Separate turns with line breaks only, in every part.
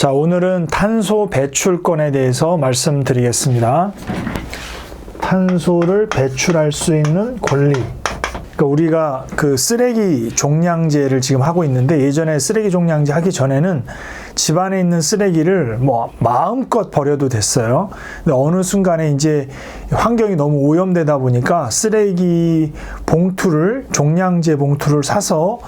자, 오늘은 탄소 배출권에 대해서 말씀드리겠습니다. 탄소를 배출할 수 있는 권리. 그러니까 우리가 그 쓰레기 종량제를 지금 하고 있는데, 예전에 쓰레기 종량제 하기 전에는 집안에 있는 쓰레기를 뭐 마음껏 버려도 됐어요. 근데 어느 순간에 이제 환경이 너무 오염되다 보니까 쓰레기 봉투를, 종량제 봉투를 사서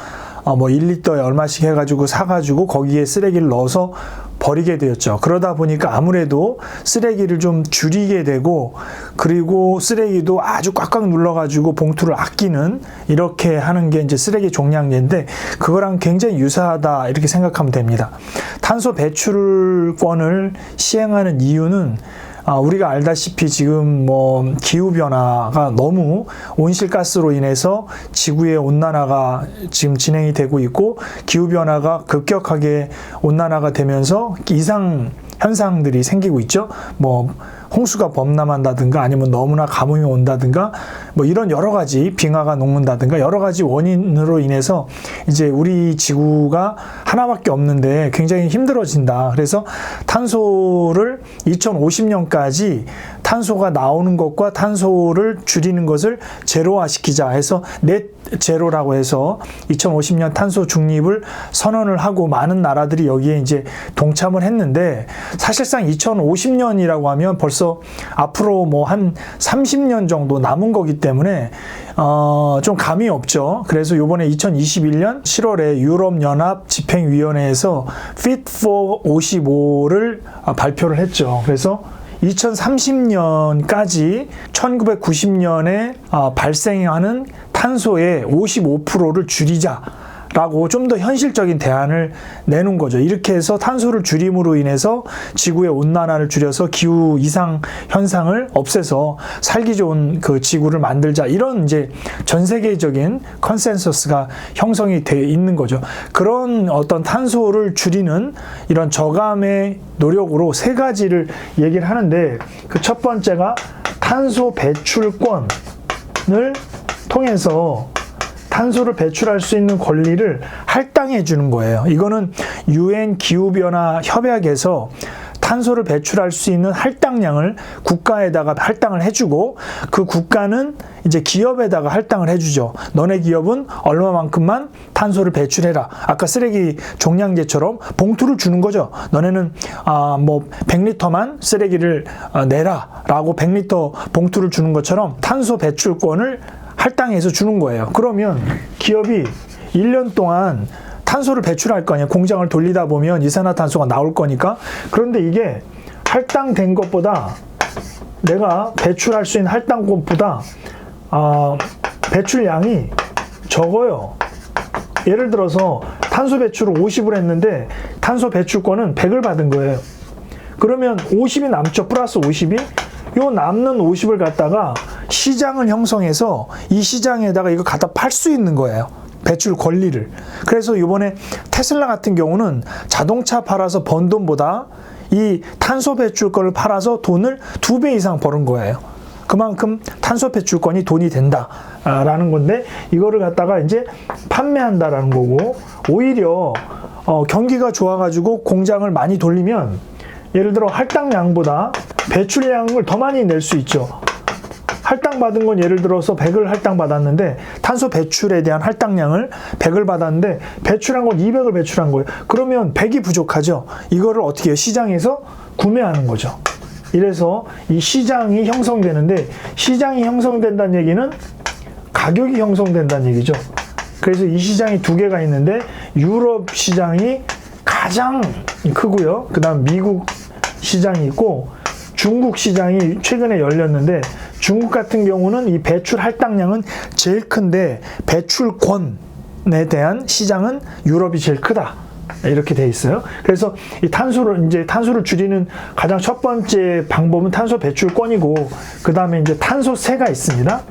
뭐 1리터에 얼마씩 해가지고 사가지고 거기에 쓰레기를 넣어서 버리게 되었죠. 그러다 보니까 아무래도 쓰레기를 좀 줄이게 되고, 그리고 쓰레기도 아주 꽉꽉 눌러가지고 봉투를 아끼는, 이렇게 하는 게 이제 쓰레기 종량제인데, 그거랑 굉장히 유사하다 이렇게 생각하면 됩니다. 탄소 배출권을 시행하는 이유는 우리가 알다시피 지금 뭐 기후변화가 너무 온실가스로 인해서 지구의 온난화가 지금 진행이 되고 있고, 기후변화가 급격하게 온난화가 되면서 이상 현상들이 생기고 있죠. 뭐 홍수가 범람한다든가, 아니면 너무나 가뭄이 온다든가, 뭐 이런 여러 가지, 빙하가 녹는다든가, 여러 가지 원인으로 인해서 이제 우리 지구가 하나밖에 없는데 굉장히 힘들어진다. 그래서 탄소를 2050년까지 탄소가 나오는 것과 탄소를 줄이는 것을 제로화 시키자 해서 넷 제로라고 해서 2050년 탄소 중립을 선언을 하고, 많은 나라들이 여기에 이제 동참을 했는데, 사실상 2050년이라고 하면 벌써 앞으로 뭐 한 30년 정도 남은 거기 때문에 좀 감이 없죠. 그래서 요번에 2021년 7월에 유럽연합 집행위원회에서 Fit for 55를 발표를 했죠. 그래서 2030년까지 1990년에 발생하는 탄소의 55%를 줄이자 라고 좀 더 현실적인 대안을 내놓은 거죠. 이렇게 해서 탄소를 줄임으로 인해서 지구의 온난화를 줄여서 기후 이상 현상을 없애서 살기 좋은 그 지구를 만들자, 이런 이제 전 세계적인 컨센서스가 형성이 돼 있는 거죠. 그런 어떤 탄소를 줄이는 이런 저감의 노력으로 세 가지를 얘기를 하는데, 그 첫 번째가 탄소 배출권을 통해서 탄소를 배출할 수 있는 권리를 할당해 주는 거예요. 이거는 UN 기후변화 협약에서 탄소를 배출할 수 있는 할당량을 국가에다가 할당을 해주고, 그 국가는 이제 기업에다가 할당을 해주죠. 너네 기업은 얼마만큼만 탄소를 배출해라. 아까 쓰레기 종량제처럼 봉투를 주는 거죠. 너네는 뭐 100리터만 쓰레기를 내라 라고 100리터 봉투를 주는 것처럼 탄소 배출권을 할당해서 주는 거예요. 그러면 기업이 1년 동안 탄소를 배출할 거 아니에요. 공장을 돌리다 보면 이산화탄소가 나올 거니까. 그런데 이게 할당된 것보다, 내가 배출할 수 있는 할당권보다 배출량이 적어요. 예를 들어서 탄소 배출을 50을 했는데 탄소 배출권은 100을 받은 거예요. 그러면 50이 남죠. 플러스 50이. 요 남는 50을 갖다가 시장을 형성해서 이 시장에다가 이거 갖다 팔 수 있는 거예요. 배출 권리를. 그래서 이번에 테슬라 같은 경우는 자동차 팔아서 번 돈보다 이 탄소 배출권을 팔아서 돈을 2배 이상 버는 거예요. 그만큼 탄소 배출권이 돈이 된다라는 건데, 이거를 갖다가 이제 판매한다라는 거고, 오히려 경기가 좋아가지고 공장을 많이 돌리면, 예를 들어 할당량보다 배출량을 더 많이 낼 수 있죠. 할당받은 건 예를 들어서 100을 할당받았는데, 탄소 배출에 대한 할당량을 100을 받았는데 배출한 건 200을 배출한 거예요. 그러면 100이 부족하죠. 이거를 어떻게 해요? 시장에서 구매하는 거죠. 이래서 이 시장이 형성되는데, 시장이 형성된다는 얘기는 가격이 형성된다는 얘기죠. 그래서 이 시장이 두 개가 있는데, 유럽 시장이 가장 크고요. 그 다음 미국 시장이 있고, 중국 시장이 최근에 열렸는데, 중국 같은 경우는 이 배출 할당량은 제일 큰데 배출권에 대한 시장은 유럽이 제일 크다. 이렇게 돼 있어요. 그래서 이 탄소를 줄이는 가장 첫 번째 방법은 탄소 배출권이고, 그 다음에 이제 탄소세가 있습니다.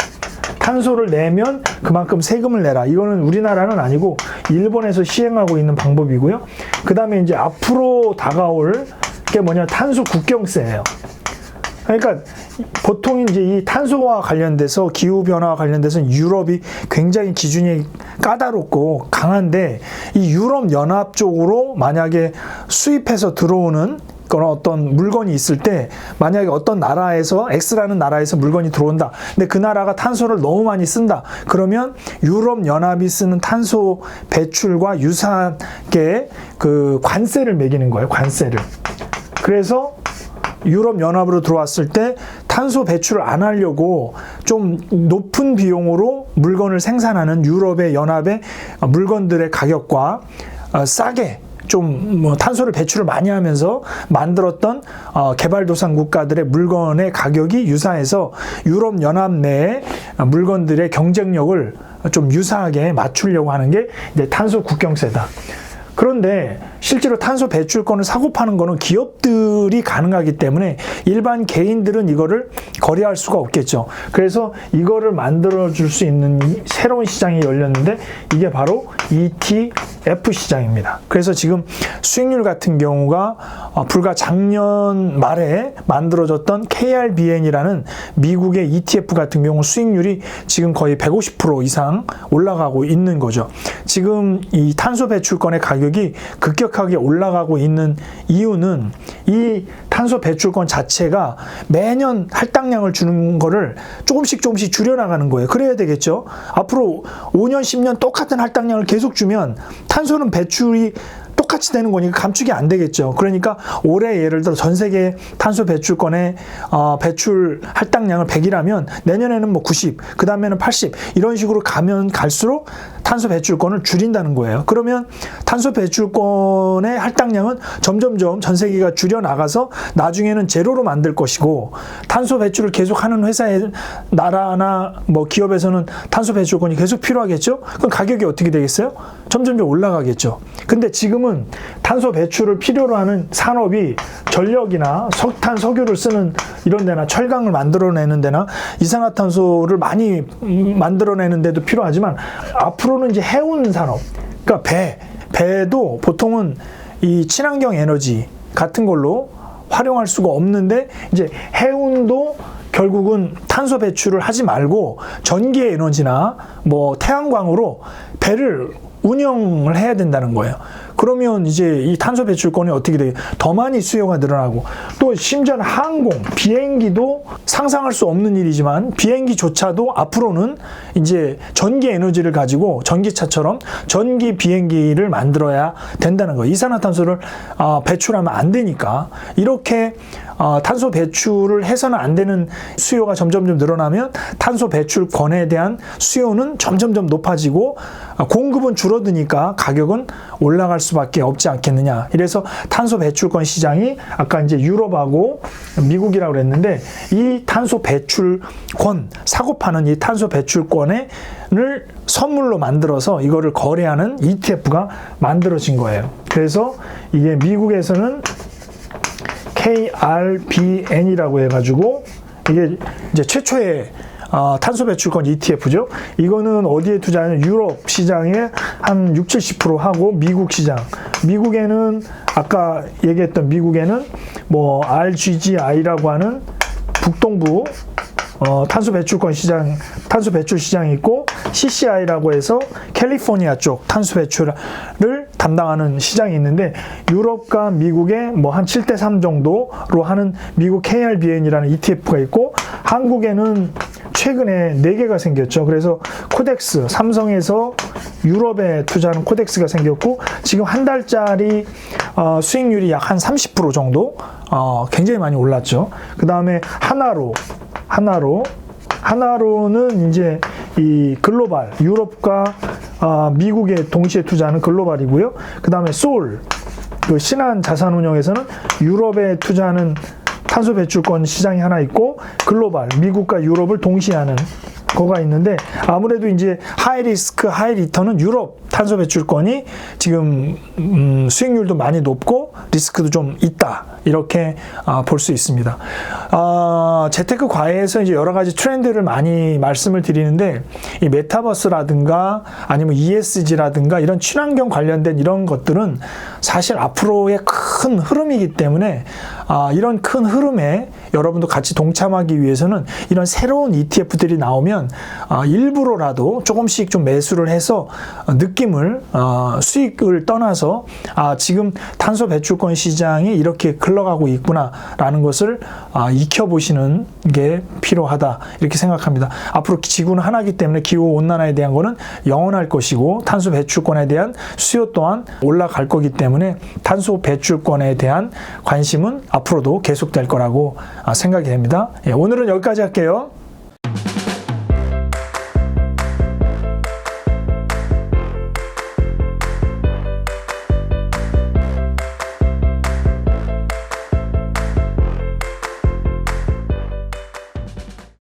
탄소를 내면 그만큼 세금을 내라. 이거는 우리나라는 아니고 일본에서 시행하고 있는 방법이고요. 그 다음에 이제 앞으로 다가올 게 뭐냐, 탄소 국경세예요. 그러니까 보통 이제 이 탄소와 관련돼서 기후 변화와 관련돼서 유럽이 굉장히 기준이 까다롭고 강한데 이 유럽 연합 쪽으로 만약에 수입해서 들어오는 그런 어떤 물건이 있을 때 만약에 어떤 나라에서 X라는 나라에서 물건이 들어온다. 근데 그 나라가 탄소를 너무 많이 쓴다. 그러면 유럽 연합이 쓰는 탄소 배출과 유사하게 그 관세를 매기는 거예요. 관세를. 그래서 유럽 연합으로 들어왔을 때 탄소 배출을 안 하려고 좀 높은 비용으로 물건을 생산하는 유럽의 연합의 물건들의 가격과 싸게 좀 뭐 탄소를 배출을 많이 하면서 만들었던 개발도상 국가들의 물건의 가격이 유사해서 유럽 연합 내의 물건들의 경쟁력을 좀 유사하게 맞추려고 하는 게 이제 탄소 국경세다. 그런데 실제로 탄소 배출권을 사고 파는 거는 기업들이 가능하기 때문에 일반 개인들은 이거를 거래할 수가 없겠죠. 그래서 이거를 만들어줄 수 있는 새로운 시장이 열렸는데 이게 바로 ETF 시장입니다. 그래서 지금 수익률 같은 경우가 불과 작년 말에 만들어졌던 KRBN이라는 미국의 ETF 같은 경우 수익률이 지금 거의 150% 이상 올라가고 있는 거죠. 지금 이 탄소 배출권의 가격이 급격하게 올라가고 있는 이유는 이 탄소 배출권 자체가 매년 할당량을 주는 거를 조금씩 줄여나가는 거예요. 그래야 되겠죠. 앞으로 5년, 10년 똑같은 할당량을 계속 주면 탄소는 배출이 똑같이 되는 거니까 감축이 안 되겠죠. 그러니까 올해 예를 들어 전 세계 탄소 배출권의 배출 할당량을 100이라면 내년에는 뭐 90, 그 다음에는 80 이런 식으로 가면 갈수록 탄소 배출권을 줄인다는 거예요. 그러면 탄소 배출권의 할당량은 점점점 전 세계가 줄여나가서 나중에는 제로로 만들 것이고 탄소 배출을 계속하는 회사의 나라나 뭐 기업에서는 탄소 배출권이 계속 필요하겠죠. 그럼 가격이 어떻게 되겠어요? 점점점 올라가겠죠. 근데 지금은 탄소 배출을 필요로 하는 산업이 전력이나 석탄, 석유를 쓰는 이런 데나 철강을 만들어내는 데나 이산화탄소를 많이 만들어내는 데도 필요하지만 앞으로는 이제 해운 산업, 그러니까 배도 보통은 이 친환경 에너지 같은 걸로 활용할 수가 없는데 이제 해운도 결국은 탄소 배출을 하지 말고 전기 에너지나 뭐 태양광으로 배를 운영을 해야 된다는 거예요. 그러면 이제 이 탄소 배출권이 어떻게 돼요? 더 많이 수요가 늘어나고 또 심지어 항공, 비행기도 상상할 수 없는 일이지만 비행기조차도 앞으로는 이제 전기 에너지를 가지고 전기차처럼 전기 비행기를 만들어야 된다는 거예요. 이산화탄소를 배출하면 안 되니까 이렇게 탄소 배출을 해서는 안 되는 수요가 점점점 늘어나면 탄소 배출권에 대한 수요는 점점점 높아지고 공급은 줄어드니까 가격은 올라갈 수밖에 없지 않겠느냐. 이래서 탄소 배출권 시장이 아까 이제 유럽하고 미국이라고 그랬는데 이 탄소 배출권 사고 파는 이 탄소 배출권을 선물로 만들어서 이거를 거래하는 ETF가 만들어진 거예요. 그래서 이게 미국에서는 KRBN이라고 해가지고 이게 이제 최초의 탄소 배출권 ETF죠. 이거는 어디에 투자하냐면 유럽 시장에 한 60-70% 하고 미국 시장. 미국에는 아까 얘기했던 미국에는 뭐 RGGI라고 하는 북동부 탄소 배출권 시장, 탄소 배출 시장이 있고 CCI라고 해서 캘리포니아 쪽 탄소 배출을 담당하는 시장이 있는데 유럽과 미국의 뭐 한 7대3 정도로 하는 미국 KRBN이라는 ETF가 있고 한국에는 최근에 4개가 생겼죠. 그래서 코덱스, 삼성에서 유럽에 투자하는 코덱스가 생겼고 지금 한 달짜리 수익률이 약 한 30% 정도 굉장히 많이 올랐죠. 그 다음에 하나로는 이제 이 글로벌, 유럽과 미국에 동시에 투자하는 글로벌이고요. 그 다음에 소울, 그 신한 자산운용에서는 유럽에 투자하는 탄소 배출권 시장이 하나 있고 글로벌, 미국과 유럽을 동시에 하는 거가 있는데 아무래도 이제 하이 리스크, 하이 리턴은 유럽 탄소 배출권이 지금 수익률도 많이 높고 리스크도 좀 있다. 이렇게 볼 수 있습니다. 재테크 과외에서 이제 여러 가지 트렌드를 많이 말씀을 드리는데 이 메타버스라든가 아니면 ESG라든가 이런 친환경 관련된 이런 것들은 사실 앞으로의 큰 흐름이기 때문에 이런 큰 흐름에 여러분도 같이 동참하기 위해서는 이런 새로운 ETF들이 나오면 일부러라도 조금씩 좀 매수를 해서 느낌을 수익을 떠나서 지금 탄소 배출권 시장이 이렇게 흘러가고 있구나라는 것을 익혀보시는 게 필요하다 이렇게 생각합니다. 앞으로 지구는 하나이기 때문에 기후온난화에 대한 거는 영원할 것이고 탄소 배출권에 대한 수요 또한 올라갈 거기 때문에 탄소 배출권에 대한 관심은 앞으로도 계속될 거라고 생각이 됩니다. 오늘은 여기까지 할게요.